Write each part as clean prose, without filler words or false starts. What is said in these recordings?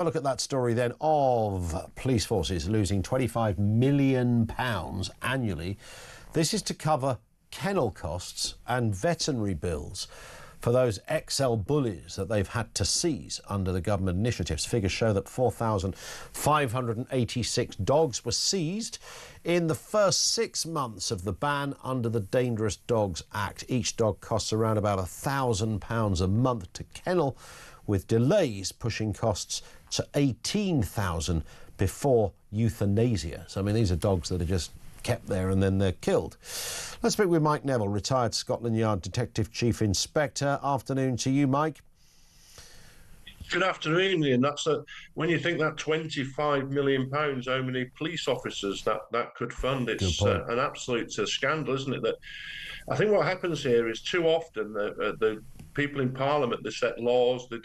A look at that story then of police forces losing £25 million annually. This is to cover kennel costs and veterinary bills for those XL bullies that they've had to seize under the government initiatives. Figures show that 4,586 dogs were seized in the first 6 months of the ban under the Dangerous Dogs Act. Each dog costs around about £1,000 a month to kennel, with delays pushing costs to £18,000 before euthanasia. So, I mean, these are dogs that are just kept there and then they're killed. Let's speak with Mike Neville, retired Scotland Yard Detective Chief Inspector. Afternoon to you, Mike. Good afternoon, Ian. When you think that £25 million, how many police officers that could fund, it's an absolute scandal, isn't it? That I think what happens here is too often the people in Parliament, they set laws. They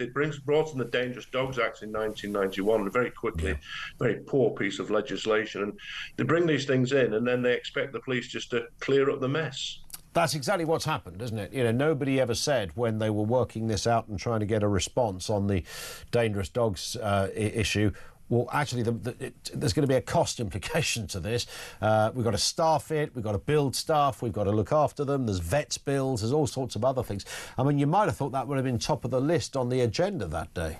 brought in the Dangerous Dogs Act in 1991, very quickly, very poor piece of legislation. And they bring these things in and then they expect the police just to clear up the mess. That's exactly what's happened, isn't it? You know, nobody ever said when they were working this out and trying to get a response on the dangerous dogs issue, well, actually, there's going to be a cost implication to this. We've got to staff it, we've got to build staff, we've got to look after them, there's vets bills, there's all sorts of other things. I mean, you might have thought that would have been top of the list on the agenda that day.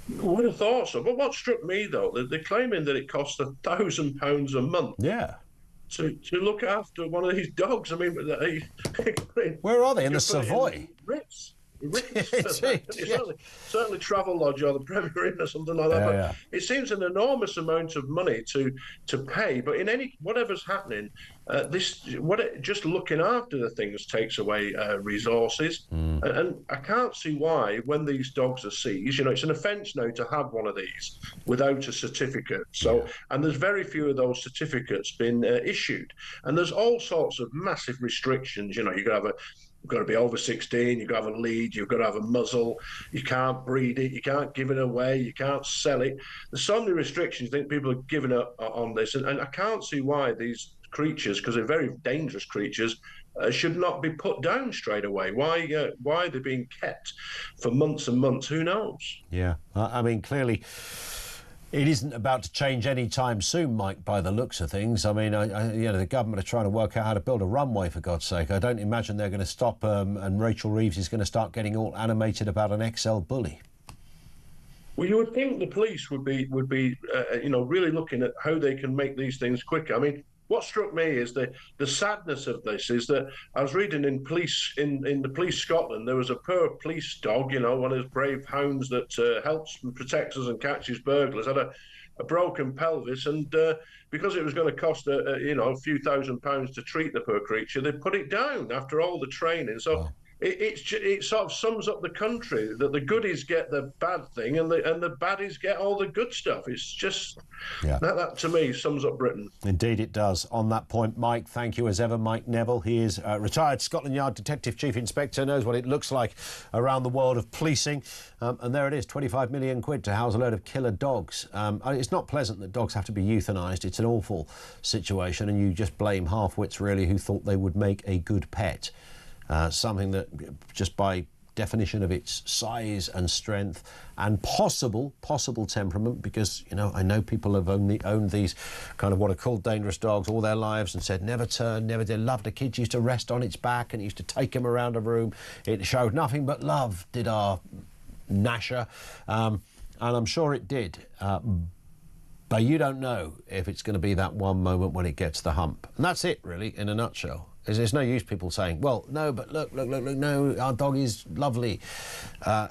I would have thought so. But what struck me, though, they're claiming that it costs £1,000 a month. Yeah. To look after one of these dogs. I mean, where are they? In the Savoy? Ritz. Certainly Travelodge or the Premier Inn or something like that. It seems an enormous amount of money to pay. But in whatever's happening, just looking after the things takes away resources. And I can't see why, when these dogs are seized, you know, it's an offence now to have one of these without a certificate. So, and there's very few of those certificates been issued. And there's all sorts of massive restrictions. You know, you've got to be over 16, you've got to have a lead, you've got to have a muzzle, you can't breed it, you can't give it away, you can't sell it. There's so many restrictions. I think people are giving up on this, and I can't see why these creatures, because they're very dangerous creatures, should not be put down straight away. Why they're being kept for months and months, who knows? Yeah, I mean, clearly it isn't about to change any time soon, Mike, by the looks of things. I mean, you know, the government are trying to work out how to build a runway, for God's sake. I don't imagine they're going to stop, and Rachel Reeves is going to start getting all animated about an XL bully. Well, you would think the police would be you know, really looking at how they can make these things quicker. I mean, what struck me is the sadness of this is that I was reading in the Police Scotland, there was a poor police dog, you know, one of those brave hounds that helps and protects us and catches burglars, had a broken pelvis, and because it was going to cost you know, a few £1,000s to treat the poor creature, they put it down after all the training. So. Wow. It sort of sums up the country, that the goodies get the bad thing and the baddies get all the good stuff. It's just, that to me sums up Britain. Indeed it does. On that point, Mike, thank you as ever. Mike Neville, he is retired Scotland Yard Detective Chief Inspector, knows what it looks like around the world of policing. And there it is, 25 million quid to house a load of killer dogs. It's not pleasant that dogs have to be euthanised. It's an awful situation, and you just blame half-wits, really, who thought they would make a good pet. Something that, just by definition of its size and strength and possible temperament, because, you know, I know people have only owned these kind of what are called dangerous dogs all their lives and said never turned, never did. Loved the kids used to rest on its back and used to take him around a room. It showed nothing but love, did our Nasher, and I'm sure it did. But you don't know if it's going to be that one moment when it gets the hump. And that's it, really, in a nutshell. There's no use people saying, well, no, but look, no, our dog is lovely.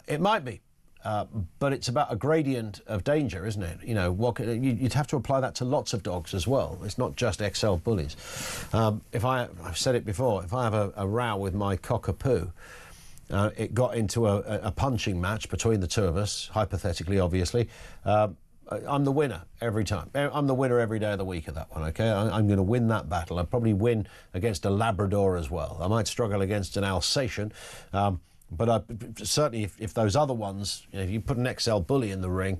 It might be, but it's about a gradient of danger, isn't it? You know, you'd have to apply that to lots of dogs as well. It's not just XL bullies. I've said it before, if I have a row with my cockapoo, it got into a punching match between the two of us, hypothetically, obviously, I'm the winner every time. I'm the winner every day of the week of that one, OK? I'm going to win that battle. I'll probably win against a Labrador as well. I might struggle against an Alsatian, but certainly if those other ones, you know, if you put an XL bully in the ring,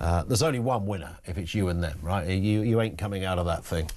there's only one winner if it's you and them, right? You ain't coming out of that thing.